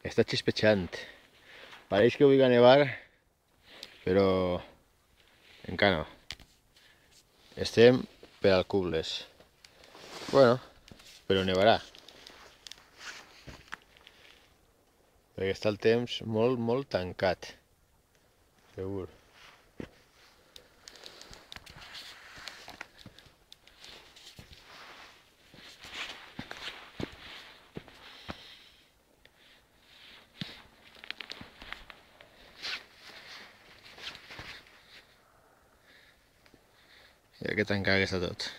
Està xispejant. Pareix que vulgui nevar, però encara no. Estem per al cubles. Bueno, però nevarà. Perquè està el temps molt tancat. Segur. Ja que tancat està tot.